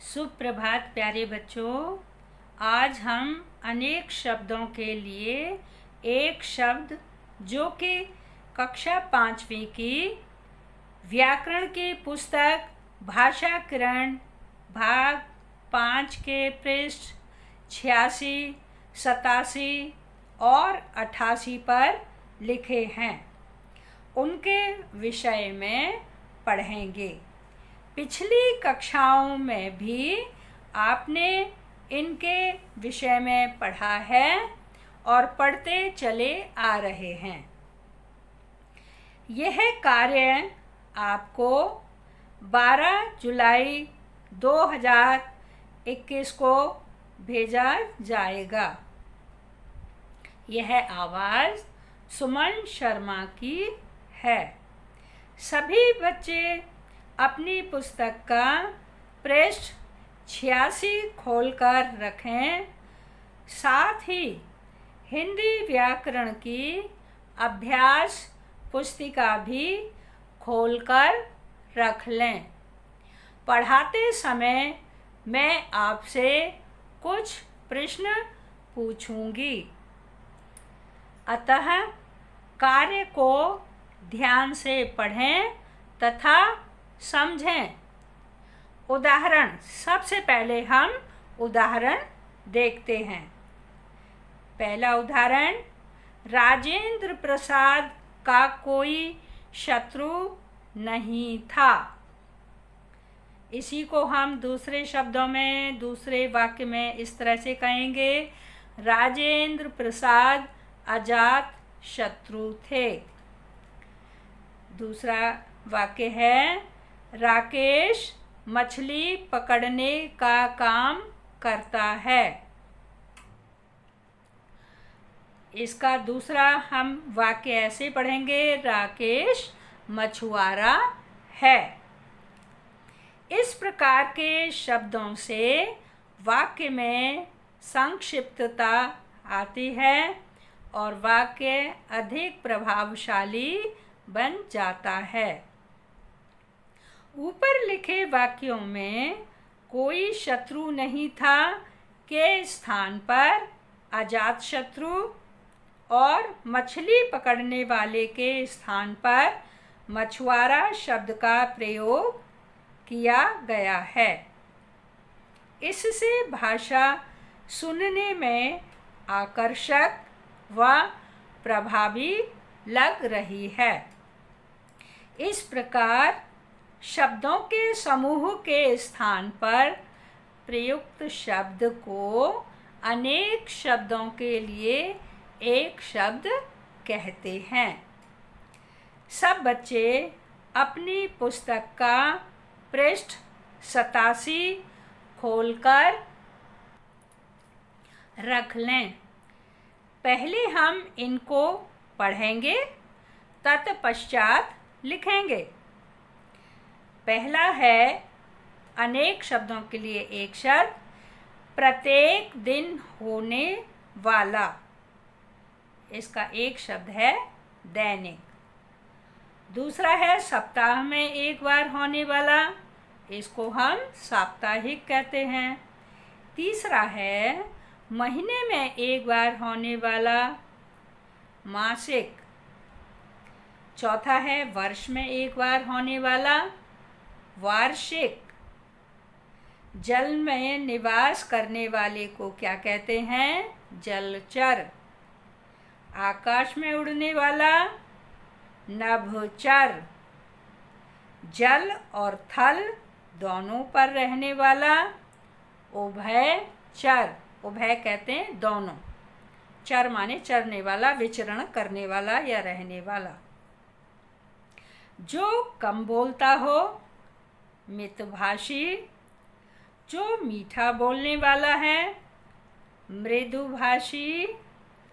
सुप्रभात प्यारे बच्चों। आज हम अनेक शब्दों के लिए एक शब्द जो कि कक्षा 5वीं की व्याकरण की पुस्तक भाषा किरण भाग 5 के पृष्ठ 86, 87 और 88 पर लिखे हैं उनके विषय में पढ़ेंगे। पिछली कक्षाओं में भी आपने इनके विषय में पढ़ा है और पढ़ते चले आ रहे हैं। यह कार्य आपको 12 जुलाई 2021 को भेजा जाएगा। यह आवाज़ सुमन शर्मा की है। सभी बच्चे अपनी पुस्तक का पृष्ठ 86 खोलकर रखें। साथ ही हिंदी व्याकरण की अभ्यास पुस्तिका भी खोलकर रख लें। पढ़ाते समय मैं आपसे कुछ प्रश्न पूछूंगी, अतः कार्य को ध्यान से पढ़ें तथा समझें। उदाहरण, सबसे पहले हम उदाहरण देखते हैं। पहला उदाहरण, राजेंद्र प्रसाद का कोई शत्रु नहीं था। इसी को हम दूसरे शब्दों में, दूसरे वाक्य में इस तरह से कहेंगे, राजेंद्र प्रसाद अजात शत्रु थे। दूसरा वाक्य है, राकेश मछली पकड़ने का काम करता है। इसका दूसरा हम वाक्य ऐसे पढ़ेंगे, राकेश मछुआरा है। इस प्रकार के शब्दों से वाक्य में संक्षिप्तता आती है और वाक्य अधिक प्रभावशाली बन जाता है। ऊपर लिखे वाक्यों में कोई शत्रु नहीं था के स्थान पर अजात शत्रु और मछली पकड़ने वाले के स्थान पर मछुआरा शब्द का प्रयोग किया गया है। इससे भाषा सुनने में आकर्षक व प्रभावी लग रही है। इस प्रकार शब्दों के समूह के स्थान पर प्रयुक्त शब्द को अनेक शब्दों के लिए एक शब्द कहते हैं। सब बच्चे अपनी पुस्तक का पृष्ठ 87 खोलकर रख लें। पहले हम इनको पढ़ेंगे, तत्पश्चात लिखेंगे। पहला है अनेक शब्दों के लिए एक शब्द, प्रत्येक दिन होने वाला। इसका एक शब्द है दैनिक। दूसरा है सप्ताह में एक बार होने वाला, इसको हम साप्ताहिक कहते हैं। तीसरा है महीने में एक बार होने वाला, मासिक। चौथा है वर्ष में एक बार होने वाला, वार्षिक। जल में निवास करने वाले को क्या कहते हैं? जलचर। आकाश में उड़ने वाला, नभचर। जल और थल दोनों पर रहने वाला, उभयचर। उभय कहते हैं दोनों। चर माने चरने वाला, विचरण करने वाला या रहने वाला। जो कम बोलता हो, मितभाषी। जो मीठा बोलने वाला है, मृदुभाषी।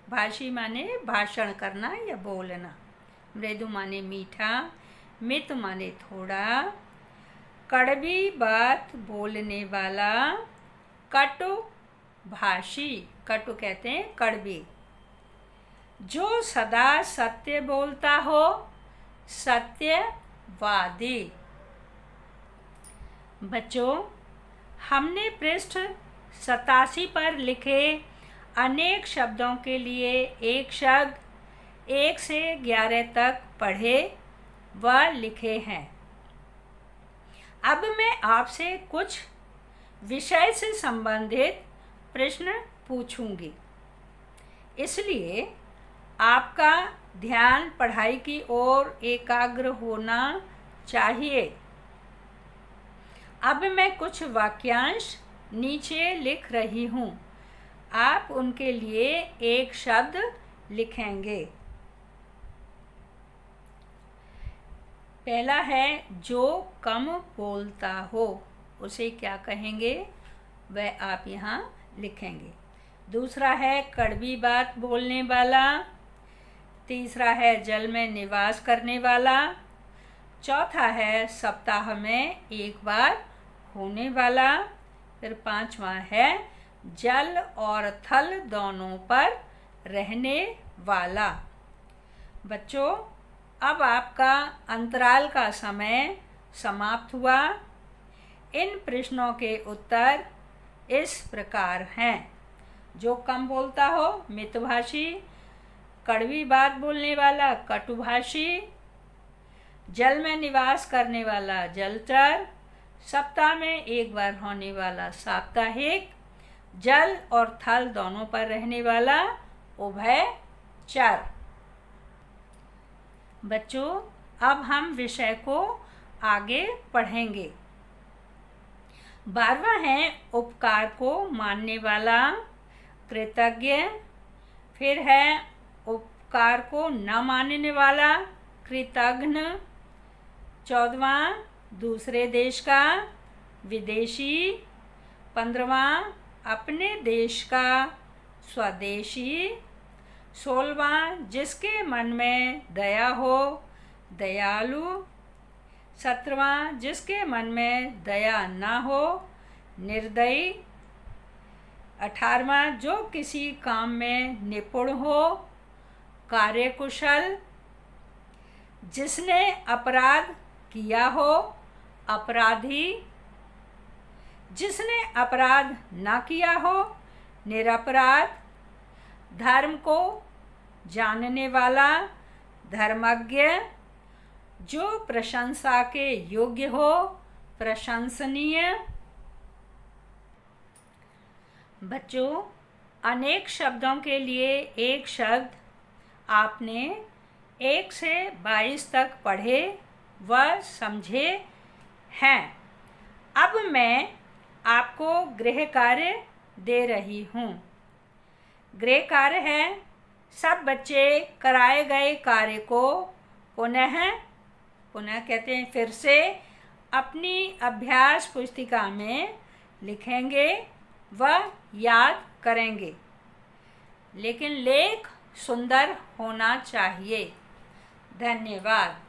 भाषी माने भाषण करना या बोलना। मृदु माने मीठा, मित माने थोड़ा। कड़वी बात बोलने वाला, कटु भाषी। कटु कहते हैं कड़वी। जो सदा सत्य बोलता हो, सत्यवादी। बच्चों, हमने पृष्ठ 87 पर लिखे अनेक शब्दों के लिए एक शब्द 1 से 11 तक पढ़े व लिखे हैं। अब मैं आपसे कुछ विषय से संबंधित प्रश्न पूछूंगी, इसलिए आपका ध्यान पढ़ाई की ओर एकाग्र होना चाहिए। अब मैं कुछ वाक्यांश नीचे लिख रही हूँ, आप उनके लिए एक शब्द लिखेंगे। पहला है जो कम बोलता हो, उसे क्या कहेंगे वह आप यहाँ लिखेंगे। दूसरा है कड़वी बात बोलने वाला। तीसरा है जल में निवास करने वाला। चौथा है सप्ताह में एक बार होने वाला। फिर पांचवा है जल और थल दोनों पर रहने वाला। बच्चों, अब आपका अंतराल का समय समाप्त हुआ। इन प्रश्नों के उत्तर इस प्रकार हैं। जो कम बोलता हो मितभाषी, कड़वी बात बोलने वाला कटुभाषी, जल में निवास करने वाला जलचर, सप्ताह में एक बार होने वाला साप्ताहिक, जल और थल दोनों पर रहने वाला उभयचर। बच्चों, अब हम विषय को आगे पढ़ेंगे। 12वां है उपकार को मानने वाला कृतज्ञ। फिर है उपकार को न मानने वाला कृतघ्न। 14वां दूसरे देश का विदेशी। 15वां अपने देश का स्वदेशी। 16वां जिसके मन में दया हो दयालु। 17वां जिसके मन में दया ना हो निर्दयी। 18वां जो किसी काम में निपुण हो कार्यकुशल। जिसने अपराध किया हो अपराधी। जिसने अपराध ना किया हो निरपराध। धर्म को जानने वाला धर्मज्ञ। जो प्रशंसा के योग्य हो प्रशंसनीय। बच्चों, अनेक शब्दों के लिए एक शब्द आपने 1 से 22 तक पढ़े व समझे हैं। अब मैं आपको गृह कार्य दे रही हूँ। गृह कार्य है सब बच्चे कराए गए कार्य को पुनः कहते हैं फिर से अपनी अभ्यास पुस्तिका में लिखेंगे व याद करेंगे, लेकिन लेख सुंदर होना चाहिए। धन्यवाद।